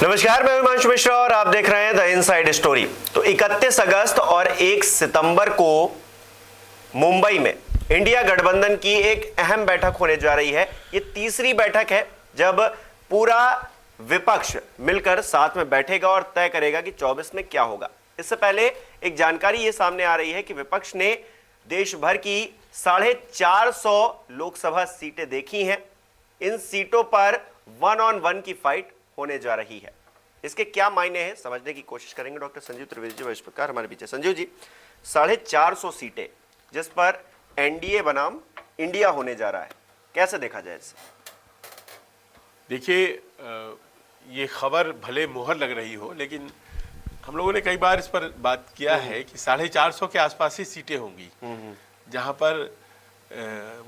नमस्कार, मैं हिमांशु मिश्रा और आप देख रहे हैं द इनसाइड स्टोरी। तो 31 अगस्त और 1 सितंबर को मुंबई में इंडिया गठबंधन की एक अहम बैठक होने जा रही है। ये तीसरी बैठक है जब पूरा विपक्ष मिलकर साथ में बैठेगा और तय करेगा कि 24 में क्या होगा। इससे पहले एक जानकारी ये सामने आ रही है कि विपक्ष ने देश भर की 450 लोकसभा सीटें देखी हैं। इन सीटों पर 1-on-1 की फाइट होने जा रही है। इसके क्या मायने हैं समझने की कोशिश करेंगे। डॉक्टर संजीव त्रिवेदी जी वरिष्ठ पत्रकार हमारे पीछे। संजीव जी, 450 सीटें जिस पर एनडीए बनाम इंडिया होने जा रहा है, कैसे देखा जाए इसे? देखिए, ये खबर भले मुहर लग रही हो, लेकिन हम लोगों ने कई बार इस पर बात किया है कि 450 के आसपास ही सीटें होंगी जहां पर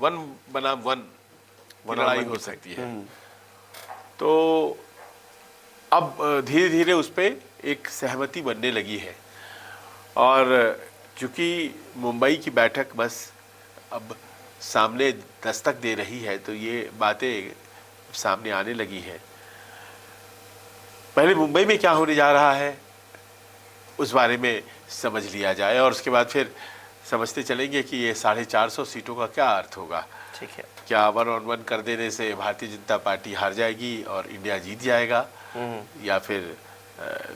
1 बनाम 1 लड़ाई हो सकती है। तो अब धीरे धीरे उस पर एक सहमति बनने लगी है और चूंकि मुंबई की बैठक बस अब सामने दस्तक दे रही है, तो ये बातें सामने आने लगी है। पहले मुंबई में क्या होने जा रहा है उस बारे में समझ लिया जाए और उसके बाद फिर समझते चलेंगे कि ये 450 सीटों का क्या अर्थ होगा। ठीक है, क्या 1-on-1 कर देने से भारतीय जनता पार्टी हार जाएगी और इंडिया जीत जाएगा या फिर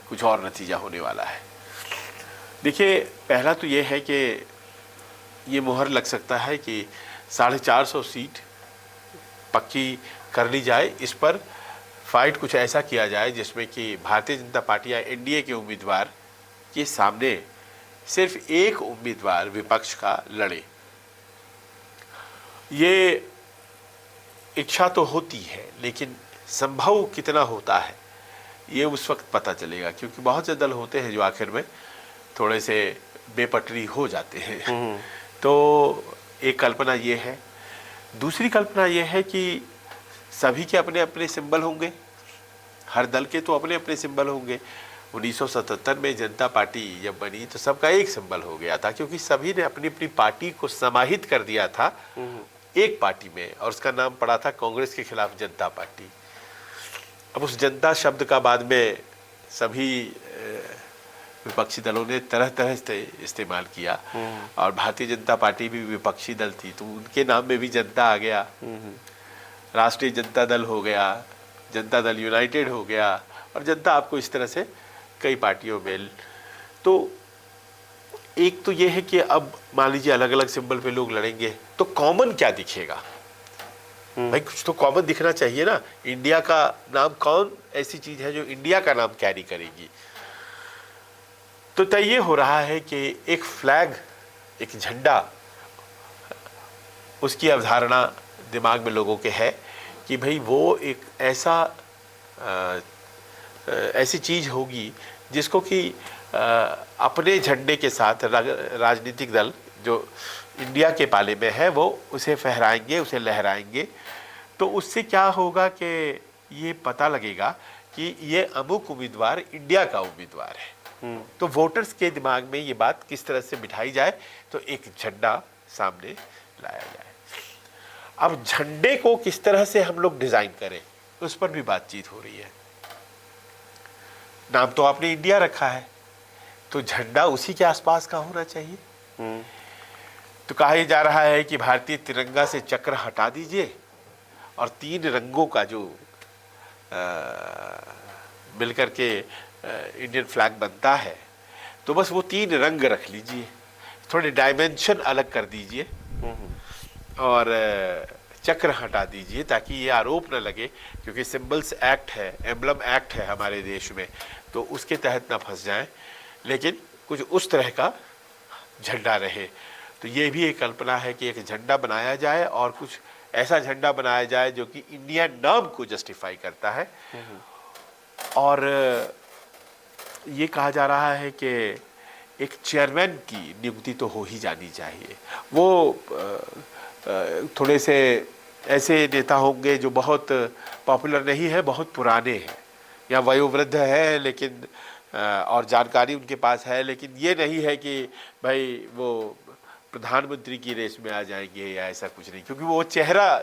कुछ और नतीजा होने वाला है। देखिए, पहला तो ये है कि ये मुहर लग सकता है कि 450 सीट पक्की कर ली जाए। इस पर फाइट कुछ ऐसा किया जाए जिसमें कि भारतीय जनता पार्टी या एनडीए के उम्मीदवार के सामने सिर्फ एक उम्मीदवार विपक्ष का लड़े। ये इच्छा तो होती है, लेकिन संभव कितना होता है ये उस वक्त पता चलेगा, क्योंकि बहुत से दल होते हैं जो आखिर में थोड़े से बेपटरी हो जाते हैं। तो एक कल्पना ये है। दूसरी कल्पना ये है कि सभी के अपने अपने सिंबल होंगे, हर दल के तो अपने अपने सिंबल होंगे। 1977 में जनता पार्टी जब बनी तो सबका एक सिंबल हो गया था, क्योंकि सभी ने अपनी अपनी पार्टी को समाहित कर दिया था एक पार्टी में, और उसका नाम पड़ा था कांग्रेस के खिलाफ जनता पार्टी। अब उस जनता शब्द का बाद में सभी विपक्षी दलों ने तरह तरह से इस्तेमाल किया और भारतीय जनता पार्टी भी विपक्षी दल थी तो उनके नाम में भी जनता आ गया। राष्ट्रीय जनता दल हो गया, जनता दल यूनाइटेड हो गया, और जनता आपको इस तरह से कई पार्टियों में। तो एक तो ये है कि अब मान लीजिए अलग अलग सिंबल पे लोग लड़ेंगे तो कॉमन क्या दिखेगा? भाई कुछ तो कॉमन दिखना चाहिए ना। इंडिया का नाम कौन ऐसी चीज है जो इंडिया का नाम कैरी करेगी? तो तय ये हो रहा है कि एक फ्लैग, एक झंडा, उसकी अवधारणा दिमाग में लोगों के है कि भाई वो एक ऐसी चीज होगी जिसको कि अपने झंडे के साथ राजनीतिक दल जो इंडिया के पाले में है वो उसे फहराएंगे, उसे लहराएंगे। तो उससे क्या होगा कि ये पता लगेगा कि ये अमुक उम्मीदवार इंडिया का उम्मीदवार है। तो वोटर्स के दिमाग में ये बात किस तरह से बिठाई जाए, तो एक झंडा सामने लाया जाए। अब झंडे को किस तरह से हम लोग डिजाइन करें उस पर भी बातचीत हो रही है। नाम तो आपने इंडिया रखा है, तो झंडा उसी के आसपास का होना चाहिए। तो कहा जा रहा है कि भारतीय तिरंगा से चक्र हटा दीजिए और 3 रंगों का जो मिलकर के इंडियन फ्लैग बनता है, तो बस वो 3 रंग रख लीजिए, थोड़े डायमेंशन अलग कर दीजिए और चक्र हटा दीजिए, ताकि ये आरोप न लगे, क्योंकि सिंबल्स एक्ट है, एम्बलम एक्ट है हमारे देश में, तो उसके तहत ना फंस जाएं, लेकिन कुछ उस तरह का झंडा रहे। तो ये भी एक कल्पना है कि एक झंडा बनाया जाए और कुछ ऐसा झंडा बनाया जाए जो कि इंडिया नाम को जस्टिफाई करता है। और ये कहा जा रहा है कि एक चेयरमैन की नियुक्ति तो हो ही जानी चाहिए। वो थोड़े से ऐसे नेता होंगे जो बहुत पॉपुलर नहीं है, बहुत पुराने हैं या वयोवृद्ध है, लेकिन और जानकारी उनके पास है, लेकिन ये नहीं है कि भाई वो प्रधानमंत्री की रेस में आ जाएंगे या ऐसा कुछ नहीं, क्योंकि वो चेहरा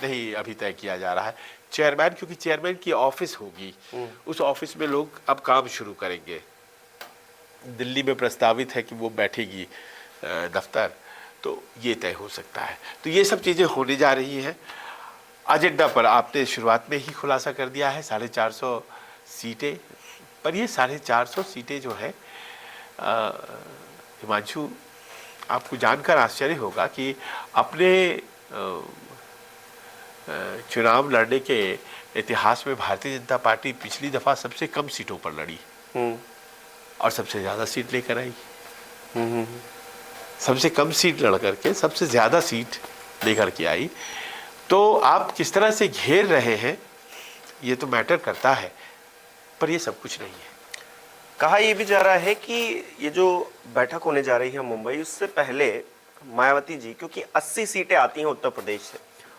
नहीं अभी तय किया जा रहा है। चेयरमैन, क्योंकि चेयरमैन की ऑफिस होगी, उस ऑफिस में लोग अब काम शुरू करेंगे। दिल्ली में प्रस्तावित है कि वो बैठेगी दफ्तर, तो ये तय हो सकता है। तो ये सब चीज़ें होने जा रही हैं। एजेंडा पर आपने शुरुआत में ही खुलासा कर दिया है 450 सीटें, पर ये 450 सीटें जो है हिमांशु, आपको जानकर आश्चर्य होगा कि अपने चुनाव लड़ने के इतिहास में भारतीय जनता पार्टी पिछली दफा सबसे कम सीटों पर लड़ी और सबसे ज्यादा सीट लेकर आई। सबसे कम सीट लड़ करके सबसे ज्यादा सीट लेकर के आई। तो आप किस तरह से घेर रहे हैं ये तो मैटर करता है, पर ये सब कुछ नहीं है। कहा यह भी जा रहा है कि ये जो बैठक होने जा रही है मुंबई, उससे पहले मायावती जी, क्योंकि 80 सीटें आती हैं उत्तर प्रदेश से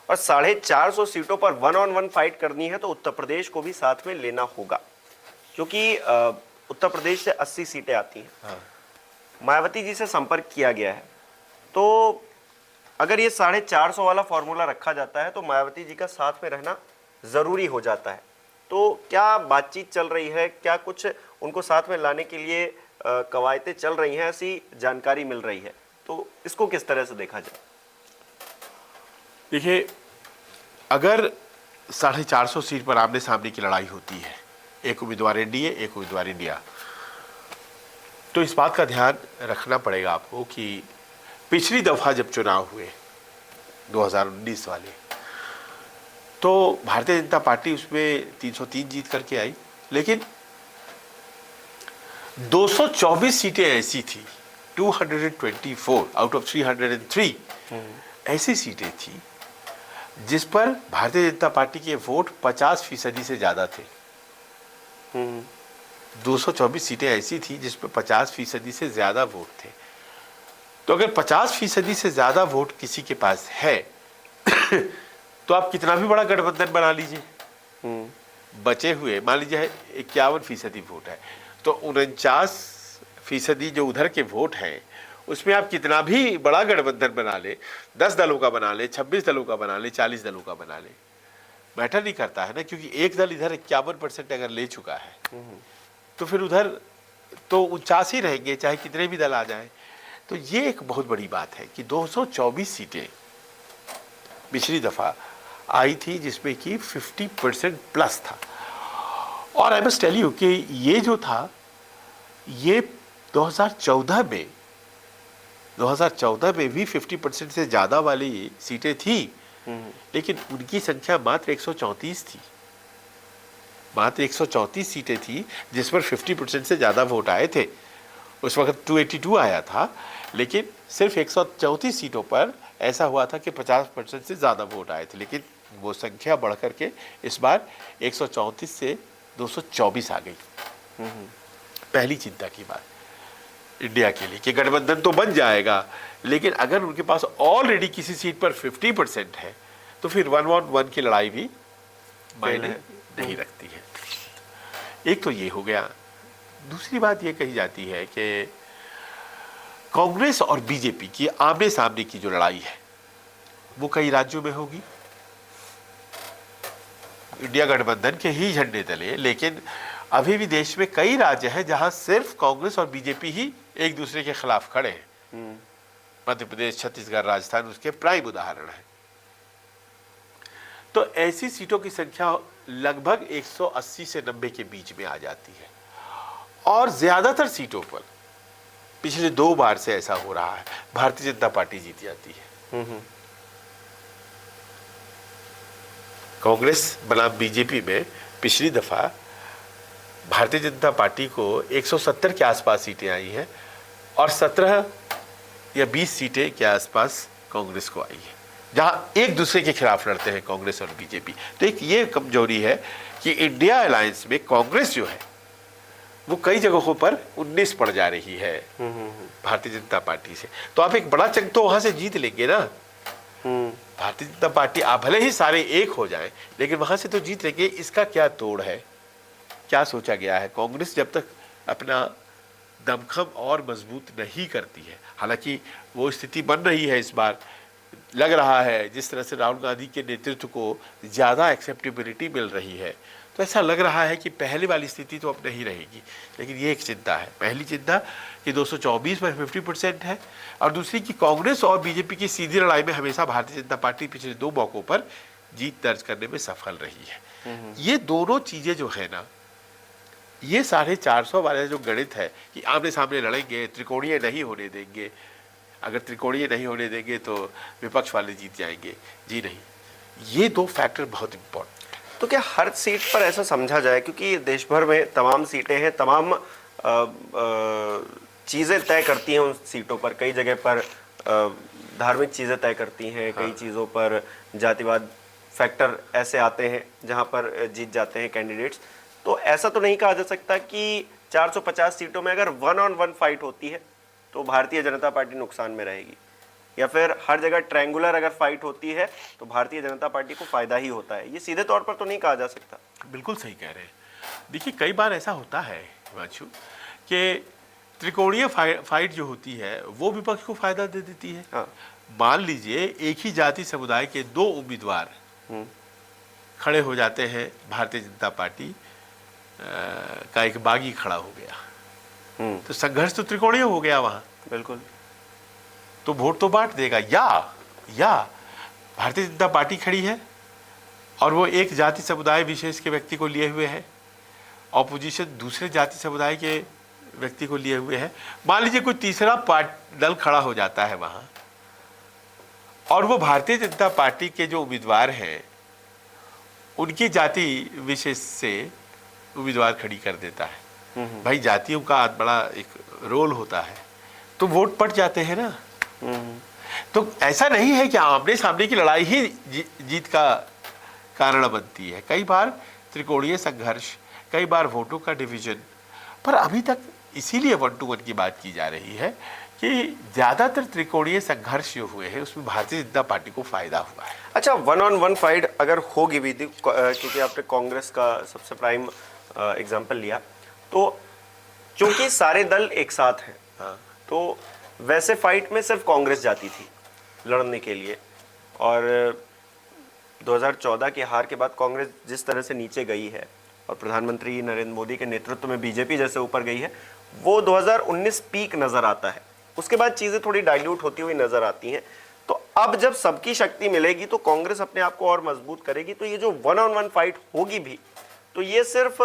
और 450 सीटों पर 1-on-1 फाइट करनी है, तो उत्तर प्रदेश को भी साथ में लेना होगा, क्योंकि उत्तर प्रदेश से 80 सीटें आती हैं। हाँ। मायावती जी से संपर्क किया गया है, तो अगर ये 450 वाला फॉर्मूला रखा जाता है तो मायावती जी का साथ में रहना जरूरी हो जाता है। तो क्या बातचीत चल रही है, क्या कुछ उनको साथ में लाने के लिए कवायतें चल रही हैं, ऐसी जानकारी मिल रही है, तो इसको किस तरह से देखा जाए? देखिए, अगर 450 सीट पर आमने सामने की लड़ाई होती है, एक उम्मीदवार एनडीए, एक उम्मीदवार इंडिया, तो इस बात का ध्यान रखना पड़ेगा आपको कि पिछली दफा जब चुनाव हुए 2019 वाले, तो भारतीय जनता पार्टी उसमें 303 जीत करके आई, लेकिन 224 सीटें ऐसी थी, 224 आउट ऑफ 303 ऐसी सीटें थी जिस पर भारतीय जनता पार्टी के वोट 50% से ज्यादा थे। 224 सीटें ऐसी थी जिस पर 50% से ज्यादा वोट थे। तो अगर 50% से ज्यादा वोट किसी के पास है तो आप कितना भी बड़ा गठबंधन बना लीजिए, बचे हुए मान लीजिए 51% वोट है, तो 49% जो उधर के वोट हैं उसमें आप कितना भी बड़ा गठबंधन बना ले, 10 दलों का बना ले, 26 दलों का बना ले, 40 दलों का बना ले, मैटर नहीं करता है ना, क्योंकि एक दल इधर 51% अगर ले चुका है तो फिर उधर तो 49 ही रहेंगे, चाहे कितने भी दल आ जाए। तो ये एक बहुत बड़ी बात है कि 224 सीटें पिछली दफा आई थी जिसमें कि 50% प्लस था। और आई मस्ट टेल यू कि ये जो था ये 2014 में भी 50% से ज्यादा वाली सीटें थी, लेकिन उनकी संख्या मात्र 134 थी। मात्र 134 सीटें थी जिस पर 50% से ज्यादा वोट आए थे। उस वक्त 282 आया था, लेकिन सिर्फ 134 सीटों पर ऐसा हुआ था कि 50% से ज्यादा वोट आए थे, लेकिन वो संख्या बढ़ करके इस बार 134 से 224 आ गई। पहली चिंता की बात इंडिया के लिए कि गठबंधन तो बन जाएगा, लेकिन अगर उनके पास ऑलरेडी किसी सीट पर 50% है तो फिर 1-on-1 की लड़ाई भी मायने नहीं रखती है। एक तो ये हो गया। दूसरी बात ये कही जाती है कि कांग्रेस और बीजेपी की आमने सामने की जो लड़ाई है वो कई राज्यों में होगी। इंडिया गठबंधन के ही झंडे तले, लेकिन अभी भी देश में कई राज्य हैं जहां सिर्फ कांग्रेस और बीजेपी ही एक दूसरे के खिलाफ खड़े हैं। मध्य प्रदेश, छत्तीसगढ़, राजस्थान उसके प्राइम उदाहरण है। तो ऐसी सीटों की संख्या लगभग 180 से 90 के बीच में आ जाती है, और ज्यादातर सीटों पर पिछले 2 बार से ऐसा हो रहा है, भारतीय जनता पार्टी जीत जाती है। कांग्रेस बनाम बीजेपी में पिछली दफा भारतीय जनता पार्टी को 170 के आसपास सीटें आई हैं और 17 या 20 सीटें के आसपास कांग्रेस को आई है, जहां एक दूसरे के खिलाफ लड़ते हैं कांग्रेस और बीजेपी। तो एक ये कमजोरी है कि इंडिया अलायंस में कांग्रेस जो है वो कई जगहों पर 19 पड़ जा रही है भारतीय जनता पार्टी से। तो आप एक बड़ा चंक तो वहां से जीत लेंगे ना। भारतीय जनता पार्टी आप भले ही सारे एक हो जाएं, लेकिन वहां से तो जीत लेंगे। इसका क्या तोड़ है, क्या सोचा गया है? कांग्रेस जब तक अपना दमखम और मजबूत नहीं करती है, हालांकि वो स्थिति बन रही है इस बार लग रहा है जिस तरह से राहुल गांधी के नेतृत्व को ज़्यादा एक्सेप्टेबिलिटी मिल रही है, तो ऐसा लग रहा है कि पहले वाली स्थिति तो अब नहीं रहेगी। लेकिन ये एक चिंता है, पहली चिंता कि 224 में 50% है, और दूसरी कि कांग्रेस और बीजेपी की सीधी लड़ाई में हमेशा भारतीय जनता पार्टी पिछले 2 मौकों पर जीत दर्ज करने में सफल रही है। ये दोनों चीज़ें जो है ना, ये 450 वाले जो गणित है कि आमने सामने लड़ेंगे, त्रिकोणीय नहीं होने देंगे, अगर त्रिकोणीय नहीं होने देंगे तो विपक्ष वाले जीत जाएंगे, जी नहीं, ये 2 फैक्टर बहुत इंपॉर्टेंट। तो क्या हर सीट पर ऐसा समझा जाए, क्योंकि देश भर में तमाम सीटें हैं, तमाम चीज़ें तय करती हैं उन सीटों पर, कई जगह पर धार्मिक चीज़ें तय करती हैं, कई चीज़ों पर जातिवाद फैक्टर ऐसे आते हैं जहां पर जीत जाते हैं कैंडिडेट्स। तो ऐसा तो नहीं कहा जा सकता कि 450 सीटों में अगर 1-on-1 फाइट होती है तो भारतीय जनता पार्टी नुकसान में रहेगी, या फिर हर जगह ट्रायंगुलर अगर फाइट होती है तो भारतीय जनता पार्टी को फायदा ही होता है। ये सीधे तौर पर तो नहीं कहा जा सकता। बिल्कुल सही कह रहे हैं। देखिए, कई बार ऐसा होता है हिमांशु कि त्रिकोणीय फाइट जो होती है वो विपक्ष को फायदा दे देती है। हाँ। मान लीजिए एक ही जाति समुदाय के 2 उम्मीदवार खड़े हो जाते हैं, भारतीय जनता पार्टी का एक बागी खड़ा हो गया, तो संघर्ष तो त्रिकोणीय हो गया वहां। बिल्कुल। तो वोट तो बांट देगा, या भारतीय जनता पार्टी खड़ी है और वो एक जाति समुदाय विशेष के व्यक्ति को लिए हुए है, ऑपोजिशन दूसरे जाति समुदाय के व्यक्ति को लिए हुए है। मान लीजिए कोई तीसरा दल खड़ा हो जाता है वहां, और वो भारतीय जनता पार्टी के जो उम्मीदवार हैं उनकी जाति विशेष से उम्मीदवार खड़ी कर देता है। भाई, जातियों का बड़ा एक रोल होता है, तो वोट पट जाते हैं ना। तो ऐसा नहीं है कि आमने सामने की लड़ाई ही जीत का कारण बनती है। कई बार त्रिकोणीय संघर्ष, कई बार वोटों का डिवीजन, पर अभी तक इसीलिए 1-to-1 की बात की जा रही है कि ज़्यादातर त्रिकोणीय संघर्ष जो हुए हैं उसमें भारतीय जनता पार्टी को फायदा हुआ है। अच्छा, 1-on-1 फाइट अगर होगी भी, क्योंकि आपने कांग्रेस का सबसे प्राइम एग्जाम्पल लिया, तो चूंकि सारे दल एक साथ हैं, हाँ। तो वैसे फाइट में सिर्फ कांग्रेस जाती थी लड़ने के लिए, और 2014 की हार के बाद कांग्रेस जिस तरह से नीचे गई है और प्रधानमंत्री नरेंद्र मोदी के नेतृत्व में बीजेपी जैसे ऊपर गई है, वो 2019 पीक नजर आता है। उसके बाद चीजें थोड़ी डाइल्यूट होती हुई नजर आती हैं। तो अब जब सबकी शक्ति मिलेगी तो कांग्रेस अपने आप को और मजबूत करेगी। तो ये जो 1-on-1 फाइट होगी भी, तो ये सिर्फ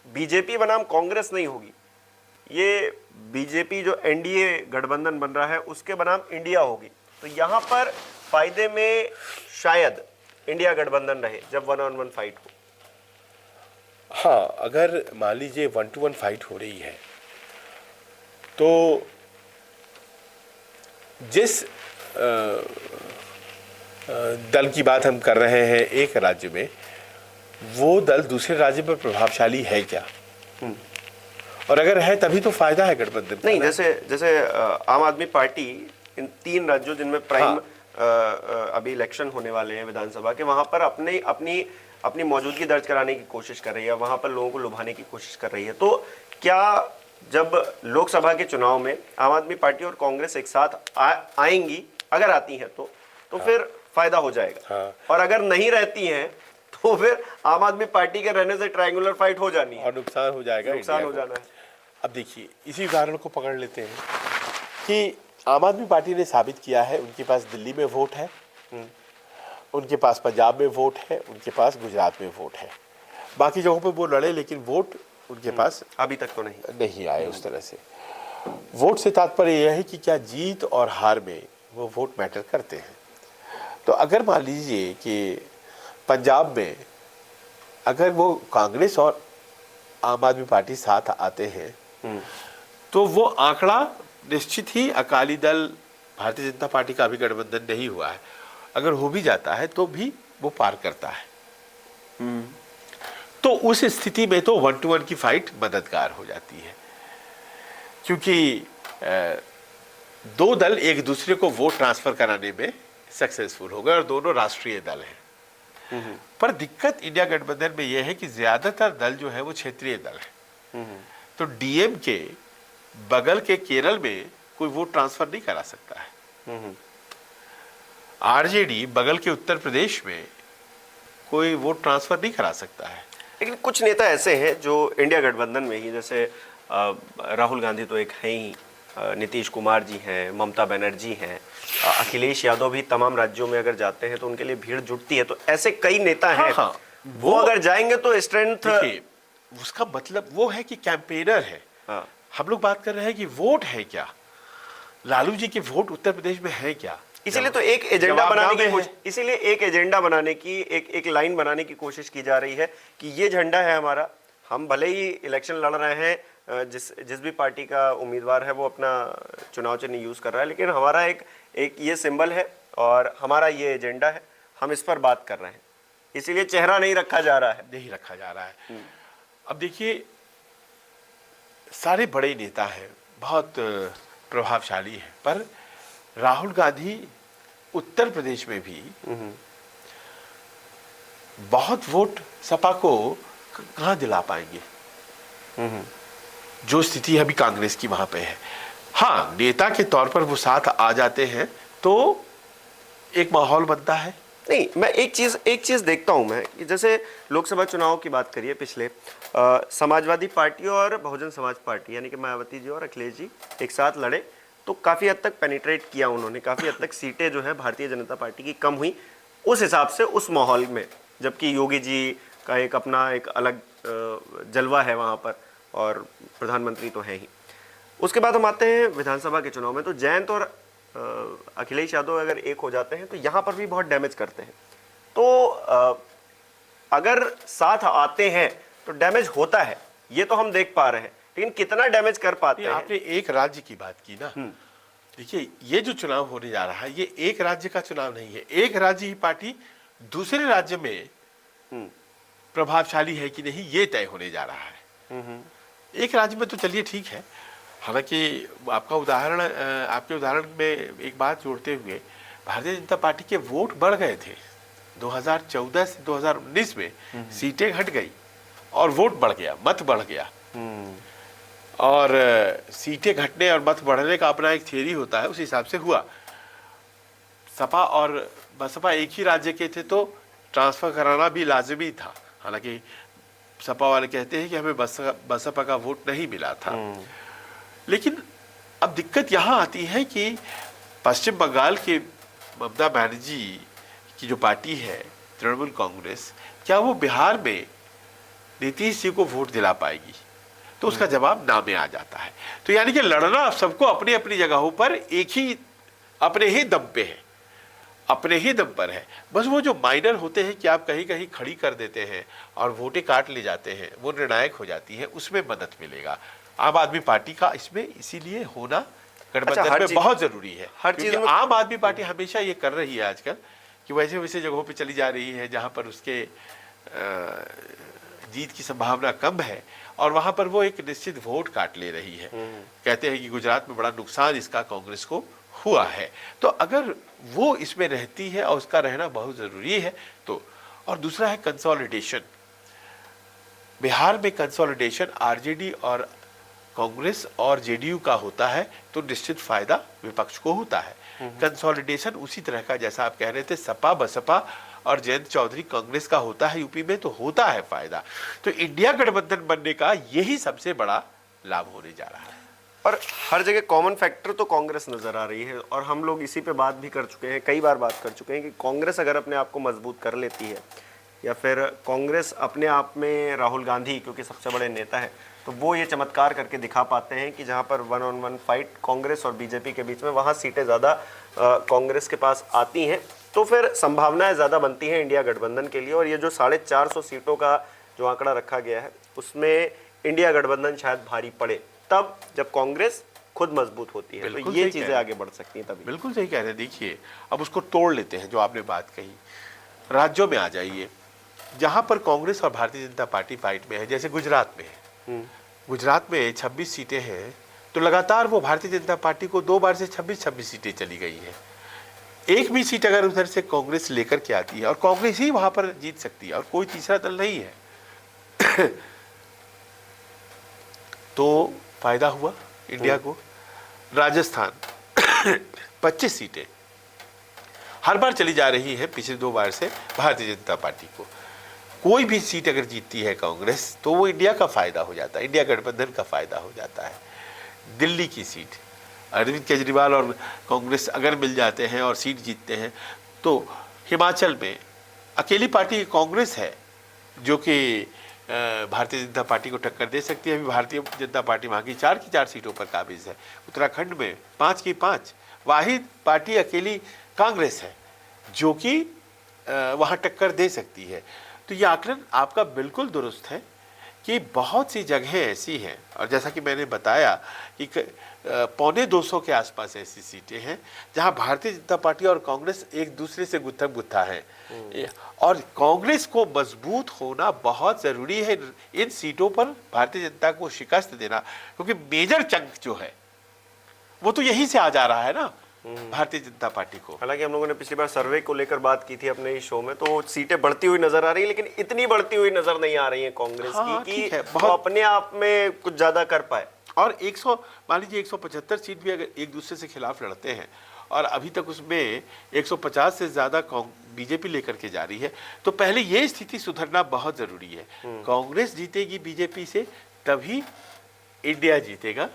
बीजेपी बनाम कांग्रेस नहीं होगी, ये बीजेपी जो एनडीए गठबंधन बन रहा है उसके बनाम इंडिया होगी। तो यहां पर फायदे में शायद इंडिया गठबंधन रहे जब 1-on-1 फाइट हो। हाँ, अगर मान लीजिए 1-to-1 फाइट हो रही है तो जिस दल की बात हम कर रहे हैं एक राज्य में, वो दल दूसरे राज्य में प्रभावशाली है क्या? और अगर है तभी तो फायदा है गठबंधन। नहीं, जैसे आम आदमी पार्टी इन 3 राज्यों जिनमें प्राइम अभी इलेक्शन होने वाले हैं विधानसभा के, वहां पर अपनी मौजूदगी दर्ज कराने की कोशिश कर रही है, वहां पर लोगों को लुभाने की कोशिश कर रही है। तो क्या जब लोकसभा के चुनाव में आम आदमी पार्टी और कांग्रेस एक साथ आएंगी, अगर आती हैं तो फिर फायदा हो जाएगा। और अगर नहीं रहती हैं तो फिर आम आदमी पार्टी के रहने से ट्रायंगुलर फाइट हो जानी है और नुकसान हो जाएगा, नुकसान हो जाना है। अब देखिए, इसी उदाहरण को पकड़ लेते हैं कि आम आदमी पार्टी ने साबित किया है उनके पास दिल्ली में वोट है, उनके पास पंजाब में वोट है, उनके पास गुजरात में वोट है। बाकी जगहों पे वो लड़े लेकिन वोट उनके पास अभी तक तो नहीं आए उस तरह से। वोट से तात्पर्य यह है कि क्या जीत और हार में वो वोट मैटर करते हैं। तो अगर मान लीजिए कि पंजाब में अगर वो कांग्रेस और आम आदमी पार्टी साथ आते हैं तो वो आंकड़ा निश्चित ही अकाली दल भारतीय जनता पार्टी का भी गठबंधन नहीं हुआ है, अगर हो भी जाता है तो भी वो पार करता है। तो उस स्थिति में तो 1-to-1 की फाइट मददगार हो जाती है, क्योंकि 2 दल एक दूसरे को वोट ट्रांसफर कराने में सक्सेसफुल हो गए और दोनों राष्ट्रीय दल हैं। पर दिक्कत इंडिया गठबंधन में यह है कि ज्यादातर दल जो है वो क्षेत्रीय दल है। तो डीएम के बगल के केरल में कोई वोट ट्रांसफर नहीं करा सकता है। आरजेडी बगल के उत्तर प्रदेश में कोई वोट ट्रांसफर नहीं करा सकता है। लेकिन कुछ नेता ऐसे हैं जो इंडिया गठबंधन में ही, जैसे राहुल गांधी तो एक है ही, नीतीश कुमार जी हैं, ममता बनर्जी हैं, अखिलेश यादव भी तमाम राज्यों में अगर जाते हैं तो उनके लिए भीड़ जुटती है। तो ऐसे कई नेता हैं। हाँ, वो अगर जाएंगे तो स्ट्रेंथ, उसका मतलब वो है कि कैंपेनर है। हाँ। हम लोग बात कर रहे हैं कि वोट है क्या, लालू जी के वोट उत्तर प्रदेश में है क्या। इसीलिए तो एक एजेंडा बनाने की कोशिश, इसीलिए एक एजेंडा बनाने की, एक लाइन बनाने की कोशिश की जा रही है कि ये झंडा है हमारा। हम भले ही इलेक्शन लड़ रहे हैं, जिस भी पार्टी का उम्मीदवार है वो अपना चुनाव चिन्ह यूज कर रहा है, लेकिन हमारा एक ये सिंबल है और हमारा ये एजेंडा है, हम इस पर बात कर रहे हैं। इसीलिए चेहरा नहीं रखा जा रहा है। नहीं रखा जा रहा है। अब देखिए, सारे बड़े नेता हैं, बहुत प्रभावशाली हैं, पर राहुल गांधी उत्तर प्रदेश में भी बहुत वोट सपा को कहां दिला पाएंगे। जो स्थिति अभी कांग्रेस की वहां पे है, हाँ, नेता के तौर पर वो साथ आ जाते हैं तो एक माहौल बनता है। नहीं, मैं एक चीज देखता हूं मैं, कि जैसे लोकसभा चुनाव की बात करिए पिछले, समाजवादी पार्टी और बहुजन समाज पार्टी यानी कि मायावती जी और अखिलेश जी एक साथ लड़े, तो काफी हद तक पेनिट्रेट किया उन्होंने, काफी हद तक सीटें जो है भारतीय जनता पार्टी की कम हुई उस हिसाब से, उस माहौल में, जबकि योगी जी का एक अपना एक अलग जलवा है वहां पर और प्रधानमंत्री तो है ही। उसके बाद हम आते हैं विधानसभा के चुनाव में, तो जयंत और अखिलेश यादव अगर एक हो जाते हैं तो यहाँ पर भी बहुत डैमेज करते हैं। तो अगर साथ आते हैं तो डैमेज होता है, ये तो हम देख पा रहे हैं, लेकिन कितना डैमेज कर पाते हैं। आपने एक राज्य की बात की ना, देखिए ये जो चुनाव होने जा रहा है ये एक राज्य का चुनाव नहीं है। एक राज्य की पार्टी दूसरे राज्य में प्रभावशाली है कि नहीं ये तय होने जा रहा है। एक राज्य में तो चलिए ठीक है, हालांकि आपका उदाहरण, आपके उदाहरण में एक बात जोड़ते हुए, भारतीय जनता पार्टी के वोट बढ़ गए थे 2014 से 2019 में, सीटें घट गई और वोट बढ़ गया, मत बढ़ गया। और सीटें घटने और मत बढ़ने का अपना एक थियरी होता है, उस हिसाब से हुआ। सपा और बसपा एक ही राज्य के थे तो ट्रांसफर कराना भी लाजमी था, हालांकि सपा वाले कहते हैं कि हमें बसपा का वोट नहीं मिला था। लेकिन अब दिक्कत यहाँ आती है कि पश्चिम बंगाल के ममता बनर्जी की जो पार्टी है तृणमूल कांग्रेस, क्या वो बिहार में नीतीश जी को वोट दिला पाएगी? तो उसका जवाब ना में आ जाता है। तो यानी कि लड़ना सबको अपनी अपनी जगहों पर एक ही, अपने ही दम पे है, अपने ही दम पर है। बस वो जो माइनर होते हैं कि आप कहीं कहीं खड़ी कर देते हैं और वोटें काट ले जाते हैं, वो निर्णायक हो जाती है, उसमें मदद मिलेगा आम आदमी पार्टी का। इसमें इसीलिए होना गठबंधन में बहुत जरूरी है। हर चीज में आम आदमी पार्टी हमेशा ये कर रही है आजकल कि वैसे वैसे जगहों पे चली जा रही है जहां पर उसके जीत की संभावना कम है, और वहां पर वो एक निश्चित वोट काट ले रही है। कहते हैं कि गुजरात में बड़ा नुकसान इसका कांग्रेस को हुआ है। तो अगर वो इसमें रहती है और उसका रहना बहुत जरूरी है तो, और दूसरा है कंसोलिडेशन। बिहार में कंसोलिडेशन आरजेडी और कांग्रेस और जेडीयू का होता है तो निश्चित फायदा विपक्ष को होता है। कंसोलिडेशन उसी तरह का, जैसा आप कह रहे थे, सपा बसपा और जयंत चौधरी कांग्रेस का होता है यूपी में, तो होता है फायदा। तो इंडिया गठबंधन बनने का यही सबसे बड़ा लाभ होने जा रहा है। और हर जगह कॉमन फैक्टर तो कांग्रेस नजर आ रही है, और हम लोग इसी पे बात भी कर चुके हैं, कई बार बात कर चुके हैं कि कांग्रेस अगर अपने आप को मजबूत कर लेती है, या फिर कांग्रेस अपने आप में, राहुल गांधी क्योंकि सबसे बड़े नेता है, तो वो ये चमत्कार करके दिखा पाते हैं कि जहां पर 1-on-1 फाइट कांग्रेस और बीजेपी के बीच में, वहां सीटें ज़्यादा कांग्रेस के पास आती हैं, तो फिर संभावनाएं ज़्यादा बनती हैं इंडिया गठबंधन के लिए। और ये जो 450 सीटों का जो आंकड़ा रखा गया है, उसमें इंडिया गठबंधन शायद भारी पड़े तब जब कांग्रेस खुद मजबूत होती है, तो ये चीज़ें आगे बढ़ सकती हैं तभी। बिल्कुल सही कह रहे हैं। देखिए, अब उसको तोड़ लेते हैं, जो आपने बात कही, राज्यों में आ जाइए जहां पर कांग्रेस और भारतीय जनता पार्टी फाइट में है, जैसे गुजरात में है। गुजरात में 26 सीटें हैं, तो लगातार वो भारतीय जनता पार्टी को 2 बार से 26 सीटें चली गई हैं। एक भी सीट अगर उधर से कांग्रेस लेकर के आती है और कांग्रेस ही वहां पर जीत सकती है और कोई तीसरा दल नहीं है तो फायदा हुआ इंडिया को। राजस्थान 25 सीटें, हर बार चली जा रही है पिछले 2 बार से भारतीय जनता पार्टी को। कोई भी सीट अगर जीतती है कांग्रेस तो वो इंडिया का फायदा हो जाता है, इंडिया गठबंधन का फायदा हो जाता है। दिल्ली की सीट अरविंद केजरीवाल और कांग्रेस अगर मिल जाते हैं और सीट जीतते हैं तो हिमाचल में अकेली पार्टी कांग्रेस है जो कि भारतीय जनता पार्टी को टक्कर दे सकती है। अभी भारतीय जनता पार्टी वहाँ की 4 सीटों पर काबिज है। उत्तराखंड में 5 की 5 वाहिद पार्टी अकेली कांग्रेस है जो कि वहाँ टक्कर दे सकती है। तो ये आकलन आपका बिल्कुल दुरुस्त है कि बहुत सी जगहें ऐसी हैं, और जैसा कि मैंने बताया कि 250 के आसपास ऐसी सीटें हैं जहां भारतीय जनता पार्टी और कांग्रेस एक दूसरे से गुत्थम गुत्था है, और कांग्रेस को मजबूत होना बहुत ज़रूरी है इन सीटों पर भारतीय जनता को शिकस्त देना, क्योंकि मेजर चंक जो है वो तो यहीं से आ जा रहा है ना भारतीय जनता पार्टी को। हालांकि हम लोगों ने पिछली बार सर्वे को लेकर बात की थी अपने इस शो में, तो सीटें बढ़ती हुई नजर आ रही है, लेकिन इतनी बढ़ती हुई नजर नहीं आ रही है कांग्रेस की कि वो अपने आप में कुछ ज्यादा कर पाए। और 100 मान लीजिए 175 सीट भी अगर एक दूसरे से खिलाफ लड़ते हैं और अभी तक उसमें 150 से ज्यादा बीजेपी लेकर के जा रही है, तो पहले ये स्थिति सुधरना बहुत जरूरी है। कांग्रेस जीतेगी बीजेपी से तभी इंडिया जीतेगा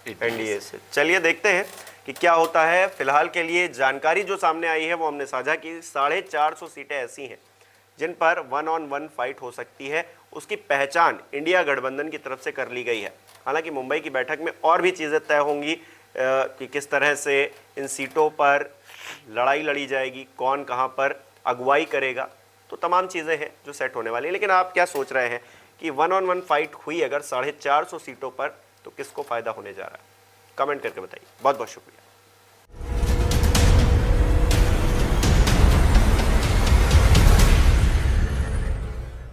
एनडीए से। चलिए देखते हैं कि क्या होता है। फिलहाल के लिए जानकारी जो सामने आई है वो हमने साझा की। 450 सीटें ऐसी हैं जिन पर 1-on-1 फाइट हो सकती है, उसकी पहचान इंडिया गठबंधन की तरफ से कर ली गई है। हालांकि मुंबई की बैठक में और भी चीज़ें तय होंगी कि किस तरह से इन सीटों पर लड़ाई लड़ी जाएगी, कौन कहां पर अगुवाई करेगा, तो तमाम चीज़ें हैं जो सेट होने वाली हैं। लेकिन आप क्या सोच रहे हैं कि 1-on-1 फाइट हुई अगर 450 सीटों पर, तो किसको फायदा होने जा रहा है? कमेंट करके बताइए। बहुत बहुत शुक्रिया।